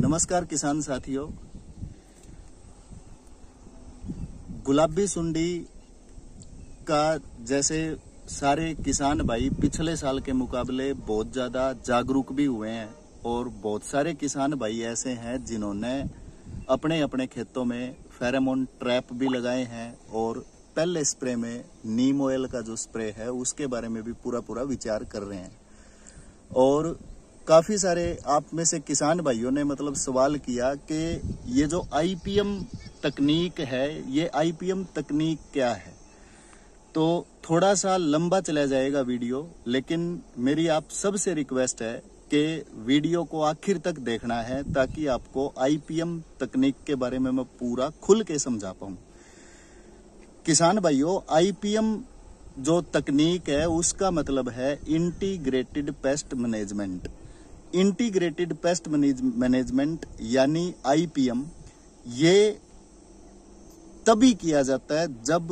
नमस्कार किसान साथियों। गुलाबी सुंडी का जैसे सारे किसान भाई पिछले साल के मुकाबले बहुत ज़्यादा जागरूक भी हुए हैं और बहुत सारे किसान भाई ऐसे हैं जिन्होंने अपने अपने खेतों में फेरोमोन ट्रैप भी लगाए हैं और पहले स्प्रे में नीम ऑयल का जो स्प्रे है उसके बारे में भी पूरा विचार कर रहे हैं। और काफ़ी सारे आप में से किसान भाइयों ने सवाल किया कि ये जो आईपीएम तकनीक है, ये आईपीएम तकनीक क्या है। तो थोड़ा सा लंबा चला जाएगा वीडियो, लेकिन मेरी आप सबसे रिक्वेस्ट है कि वीडियो को आखिर तक देखना है ताकि आपको आईपीएम तकनीक के बारे में मैं पूरा खुल के समझा पाऊँ। किसान भाइयों, आईपीएम जो तकनीक है उसका मतलब है integrated pest management. Integrated pest management यानी आईपीएम ये तभी किया जाता है जब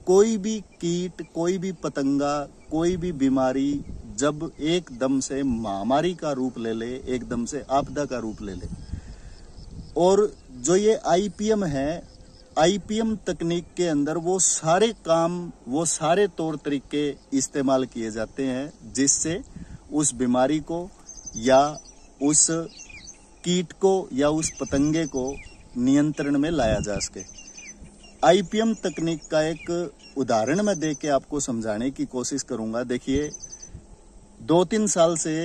कोई भी कीट, कोई भी पतंगा, कोई भी बीमारी जब एकदम से महामारी का रूप ले ले, एकदम से आपदा का रूप ले ले। और जो ये आईपीएम है, आईपीएम तकनीक के अंदर वो सारे काम, वो सारे तौर तरीके इस्तेमाल किए जाते हैं जिससे उस बीमारी को या उस कीट को या उस पतंगे को नियंत्रण में लाया जा सके। आईपीएम तकनीक का एक उदाहरण मैं दे के आपको समझाने की कोशिश करूंगा। देखिए, 2-3 साल से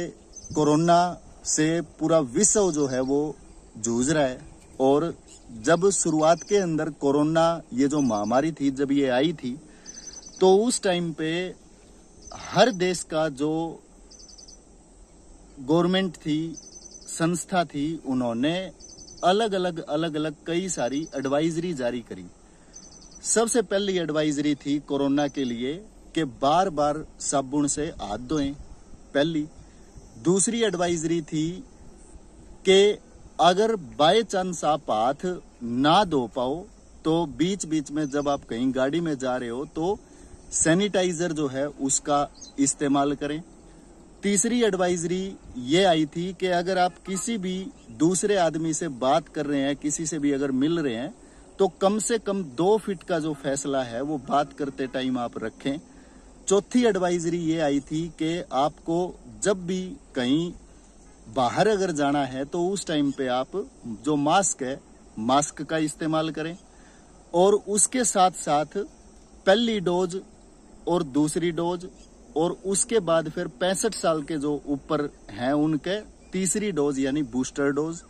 कोरोना से पूरा विश्व जो है वो जूझ रहा है। और जब शुरुआत के अंदर कोरोना ये जो महामारी थी, जब ये आई थी, तो उस टाइम पे हर देश का जो गवर्नमेंट थी, संस्था थी, उन्होंने अलग अलग कई सारी एडवाइजरी जारी करी। सबसे पहली एडवाइजरी थी कोरोना के लिए कि बार बार साबुन से हाथ धोएं, पहली। दूसरी एडवाइजरी थी कि अगर बाय चांस आप हाथ ना धो पाओ तो बीच बीच में जब आप कहीं गाड़ी में जा रहे हो तो सैनिटाइजर जो है उसका इस्तेमाल करें। तीसरी एडवाइजरी ये आई थी कि अगर आप किसी भी दूसरे आदमी से बात कर रहे हैं, किसी से भी अगर मिल रहे हैं, तो कम से कम 2 फीट का जो फैसला है वो बात करते टाइम आप रखें। चौथी एडवाइजरी ये आई थी कि आपको जब भी कहीं बाहर अगर जाना है तो उस टाइम पे आप जो मास्क है, मास्क का इस्तेमाल करें। और उसके साथ साथ पहली डोज और दूसरी डोज और उसके बाद फिर 65 साल के जो ऊपर हैं उनके तीसरी डोज यानी बूस्टर डोज।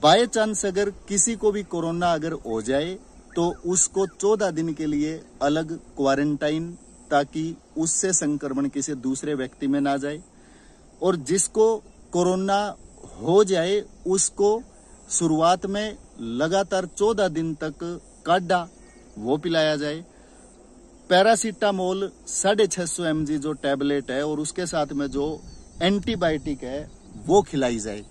बाय चांस अगर किसी को भी कोरोना अगर हो जाए तो उसको 14 दिन के लिए अलग क्वारंटाइन, ताकि उससे संक्रमण किसी दूसरे व्यक्ति में ना जाए। और जिसको कोरोना हो जाए उसको शुरुआत में लगातार 14 दिन तक काढ़ा वो पिलाया जाए। पैरासीटामोल 650 mg जो टैबलेट है और उसके साथ में जो एंटीबायोटिक है वो खिलाई जाए।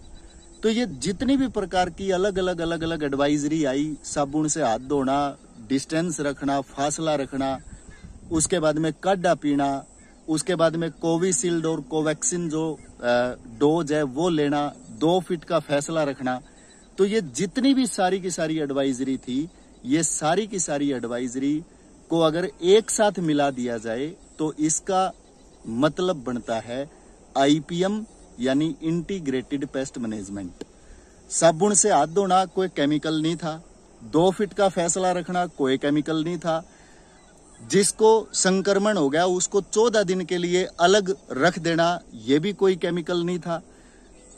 तो ये जितनी भी प्रकार की अलग अलग एडवाइजरी आई, साबुन से हाथ धोना, डिस्टेंस रखना, फासला रखना, उसके बाद में काढ़ा पीना, उसके बाद में कोविशील्ड और कोवैक्सीन जो डोज है वो लेना, 2 फीट का फैसला रखना। तो ये जितनी भी सारी की सारी एडवाइजरी थी, ये सारी की सारी एडवाइजरी को अगर एक साथ मिला दिया जाए तो इसका मतलब बनता है आईपीएम यानी इंटीग्रेटेड पेस्ट मैनेजमेंट। साबुन से हाथ धोना कोई केमिकल नहीं था, 2 फीट का फैसला रखना कोई केमिकल नहीं था, जिसको संक्रमण हो गया उसको 14 दिन के लिए अलग रख देना ये भी कोई केमिकल नहीं था,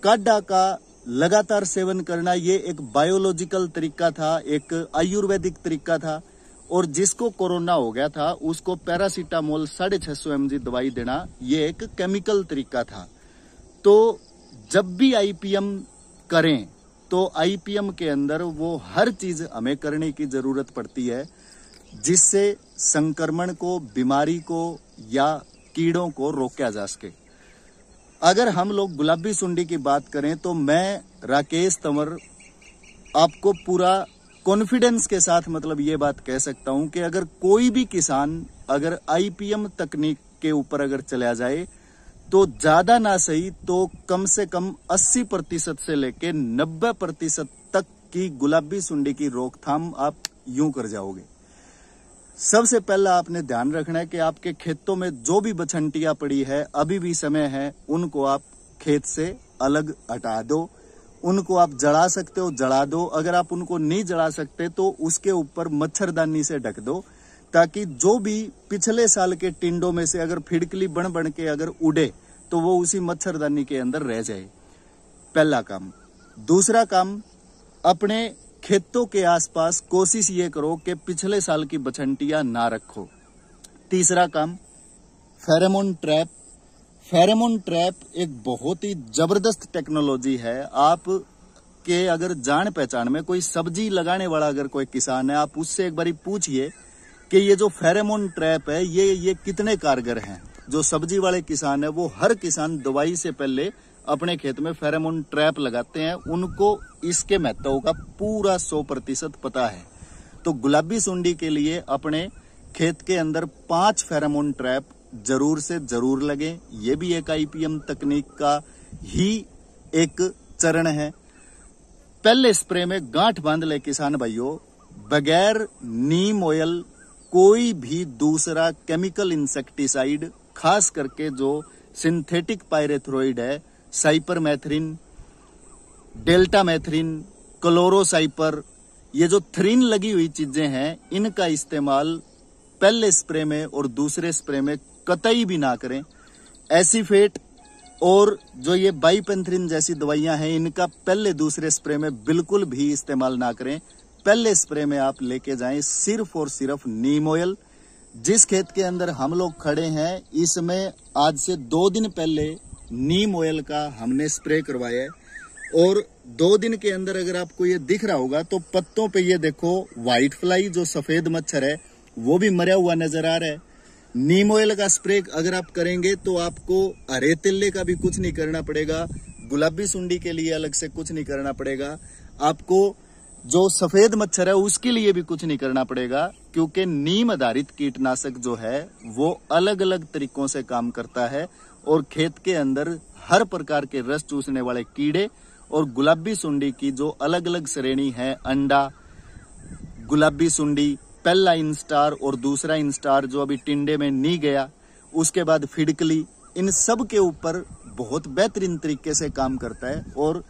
काढ़ा का लगातार सेवन करना ये एक बायोलॉजिकल तरीका था, एक आयुर्वेदिक तरीका था। और जिसको कोरोना हो गया था उसको पैरासीटामोल 650 mg दवाई देना ये एक केमिकल तरीका था। तो जब भी आईपीएम करें तो आईपीएम के अंदर वो हर चीज हमें करने की जरूरत पड़ती है जिससे संक्रमण को, बीमारी को या कीड़ों को रोका जा सके। अगर हम लोग गुलाबी सुंडी की बात करें तो मैं राकेश तंवर आपको पूरा कॉन्फिडेंस के साथ ये बात कह सकता हूं कि अगर कोई भी किसान अगर आईपीएम तकनीक के ऊपर अगर चला जाए तो ज्यादा ना सही तो कम से कम 80% से लेके 90% तक की गुलाबी सुंडी की रोकथाम आप यूं कर जाओगे। सबसे पहला आपने ध्यान रखना है कि आपके खेतों में जो भी बछंटियां पड़ी है, अभी भी समय है, उनको आप खेत से अलग हटा दो। उनको आप जला सकते हो, जला दो। अगर आप उनको नहीं जला सकते तो उसके ऊपर मच्छरदानी से ढक दो, ताकि जो भी पिछले साल के टिंडों में से अगर फिड़कली बन बन के अगर उड़े तो वो उसी मच्छरदानी के अंदर रह जाए। पहला काम। दूसरा काम, अपने खेतों के आसपास कोशिश ये करो कि पिछले साल की बछंटियां ना रखो। तीसरा काम, फेरोमोन ट्रैप। फेरोमोन ट्रैप एक बहुत ही जबरदस्त टेक्नोलॉजी है। आप के अगर जान पहचान में कोई सब्जी लगाने वाला अगर कोई किसान है, आप उससे एक बारी पूछिए कि ये जो फेरोमोन ट्रैप है ये कितने कारगर हैं। जो सब्जी वाले किसान है, वो हर किसान दवाई से पहले अपने खेत में फेरोमोन ट्रैप लगाते हैं। उनको इसके महत्व का पूरा 100% पता है। तो गुलाबी सुंडी के लिए अपने खेत के अंदर 5 फेरोमोन ट्रैप जरूर से जरूर लगे। ये भी एक IPM तकनीक का ही एक चरण है। पहले स्प्रे में गांठ बांध ले किसान भाइयों, बगैर नीम ऑयल कोई भी दूसरा केमिकल इंसेक्टिसाइड, खास करके जो सिंथेटिक पायरेथ्रोइड है, साइपरमेथ्रिन, डेल्टामेथ्रिन, क्लोरोसाइपर, ये जो थ्रीन लगी हुई चीजें हैं, इनका इस्तेमाल पहले स्प्रे में और दूसरे स्प्रे में कतई भी ना करें। एसीफेट और जो ये बाइपेंथ्रिन जैसी दवाइयां हैं, इनका पहले दूसरे स्प्रे में बिल्कुल भी इस्तेमाल ना करें। पहले स्प्रे में आप लेके जाएं सिर्फ और सिर्फ नीम ऑयल। जिस खेत के अंदर हम लोग खड़े हैं, इसमें आज से 2 दिन पहले नीम ऑयल का हमने स्प्रे करवाया है। और 2 दिन के अंदर अगर आपको ये दिख रहा होगा तो पत्तों पे ये देखो व्हाइट फ्लाई, जो सफेद मच्छर है, वो भी मरा हुआ नजर आ रहा है। नीम ऑयल का स्प्रे अगर आप करेंगे तो आपको हरे तिल्ले का भी कुछ नहीं करना पड़ेगा, गुलाबी सुंडी के लिए अलग से कुछ नहीं करना पड़ेगा, आपको जो सफेद मच्छर है उसके लिए भी कुछ नहीं करना पड़ेगा, क्योंकि नीम आधारित कीटनाशक जो है वो अलग अलग तरीकों से काम करता है और खेत के अंदर हर प्रकार के रस चूसने वाले कीड़े और गुलाबी सुंडी की जो अलग अलग श्रेणी है, अंडा, गुलाबी सुंडी, पहला इंस्टार और दूसरा इंस्टार जो अभी टिंडे में नहीं गया, उसके बाद फिड़कली, इन सब के ऊपर बहुत बेहतरीन तरीके से काम करता है। और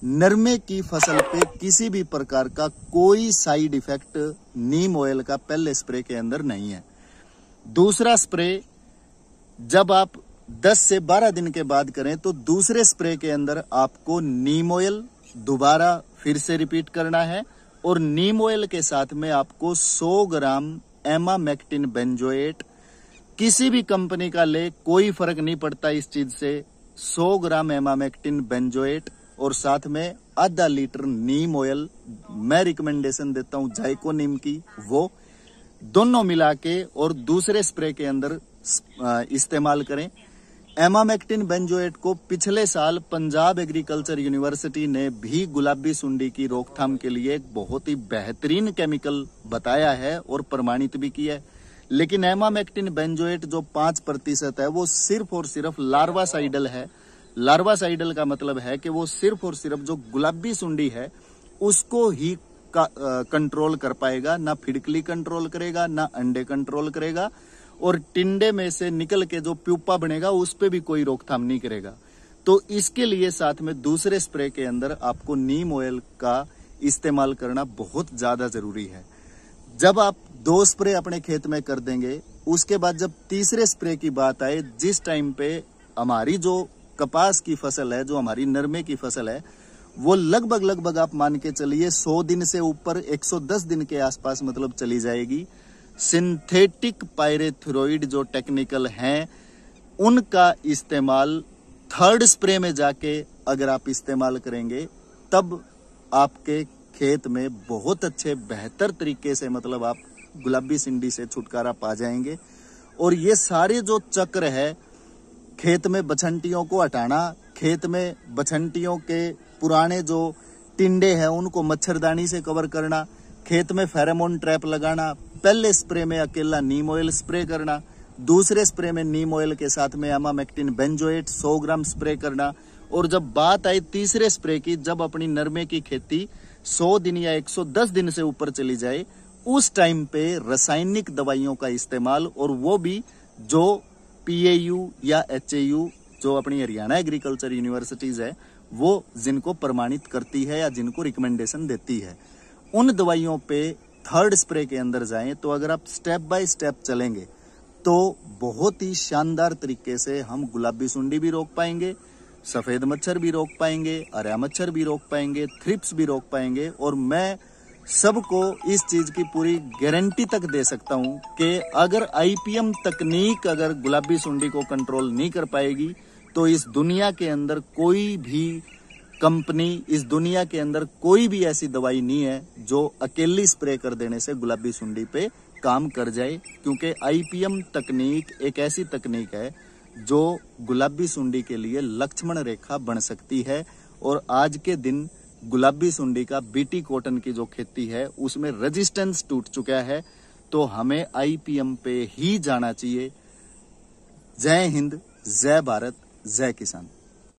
नरमे की फसल पे किसी भी प्रकार का कोई साइड इफेक्ट नीम ऑयल का पहले स्प्रे के अंदर नहीं है। दूसरा स्प्रे जब आप 10 से 12 दिन के बाद करें तो दूसरे स्प्रे के अंदर आपको नीम ऑयल दोबारा फिर से रिपीट करना है। और नीम ऑयल के साथ में आपको 100 ग्राम एमामेक्टिन बेंजोएट, किसी भी कंपनी का ले, कोई फर्क नहीं पड़ता इस चीज से। 100 ग्राम एमामेक्टिन बेंजोएट और साथ में आधा लीटर नीम ऑयल, मैं रिकमेंडेशन देता हूं जायको नीम की, वो दोनों मिला के और दूसरे स्प्रे के अंदर इस्तेमाल करें। एमामेक्टिन बेंजोएट को पिछले साल पंजाब एग्रीकल्चर यूनिवर्सिटी ने भी गुलाबी सुंडी की रोकथाम के लिए एक बहुत ही बेहतरीन केमिकल बताया है और प्रमाणित भी किया है। लेकिन एमामेक्टिन बेंजोएट जो 5% है, वो सिर्फ और सिर्फ लार्वासाइडल है। लार्वासाइडल का मतलब है कि वो सिर्फ और सिर्फ जो गुलाबी सुंडी है उसको ही कंट्रोल कर पाएगा, ना फिड़कली कंट्रोल करेगा, ना अंडे कंट्रोल करेगा, और टिंडे में से निकल के जो प्यूपा बनेगा उस पे भी कोई रोकथाम नहीं करेगा। तो इसके लिए साथ में दूसरे स्प्रे के अंदर आपको नीम ऑयल का इस्तेमाल करना बहुत ज्यादा जरूरी है। जब आप 2 स्प्रे अपने खेत में कर देंगे, उसके बाद जब तीसरे स्प्रे की बात आए, जिस टाइम पे हमारी जो कपास की फसल है, जो हमारी नरमे की फसल है, वो लगभग आप मान के चलिए 100 दिन से ऊपर 110 दिन के आसपास मतलब चली जाएगी। सिंथेटिक पायरेथ्रोइड जो टेक्निकल हैं, उनका इस्तेमाल 3rd स्प्रे में जाके अगर आप इस्तेमाल करेंगे, तब आपके खेत में बहुत अच्छे बेहतर तरीके से मतलब आप गुलाबी सुंडी से छुटकारा पा जाएंगे। और ये सारे जो चक्र है, खेत में बछंटियों को हटाना, खेत में बछंटियों के पुराने जो टिंडे हैं उनको मच्छरदानी से कवर करना, खेत में फेरोमोन ट्रैप लगाना, पहले स्प्रे में अकेला नीम ऑयल स्प्रे करना, दूसरे स्प्रे में नीम ऑयल के साथ में एमामेक्टिन बेंजोएट 100 ग्राम स्प्रे करना। और जब बात आई तीसरे स्प्रे की, जब अपनी नरमे की खेती 100 दिन या 110 दिन से ऊपर चली जाए, उस टाइम पे रासायनिक दवाइयों का इस्तेमाल, और वो भी जो PAU या HAU जो अपनी हरियाणा एग्रीकल्चर यूनिवर्सिटीज है वो जिनको प्रमाणित करती है या जिनको रिकमेंडेशन देती है, उन दवाइयों पे थर्ड स्प्रे के अंदर जाएं। तो अगर आप स्टेप बाय स्टेप चलेंगे तो बहुत ही शानदार तरीके से हम गुलाबी सुंडी भी रोक पाएंगे, सफेद मच्छर भी रोक पाएंगे, हरा मच्छर भी रोक पाएंगे, थ्रिप्स भी रोक पाएंगे। और मैं सबको इस चीज की पूरी गारंटी तक दे सकता हूं कि अगर IPM तकनीक अगर गुलाबी सुंडी को कंट्रोल नहीं कर पाएगी तो इस दुनिया के अंदर कोई भी कंपनी, इस दुनिया के अंदर कोई भी ऐसी दवाई नहीं है जो अकेली स्प्रे कर देने से गुलाबी सुंडी पे काम कर जाए। क्योंकि IPM तकनीक एक ऐसी तकनीक है जो गुलाबी सुंडी के लिए लक्ष्मण रेखा बन सकती है। और आज के दिन गुलाबी सुंडी का BT कॉटन की जो खेती है उसमें रेजिस्टेंस टूट चुका है, तो हमें IPM पे ही जाना चाहिए। जय हिंद, जय भारत, जय किसान।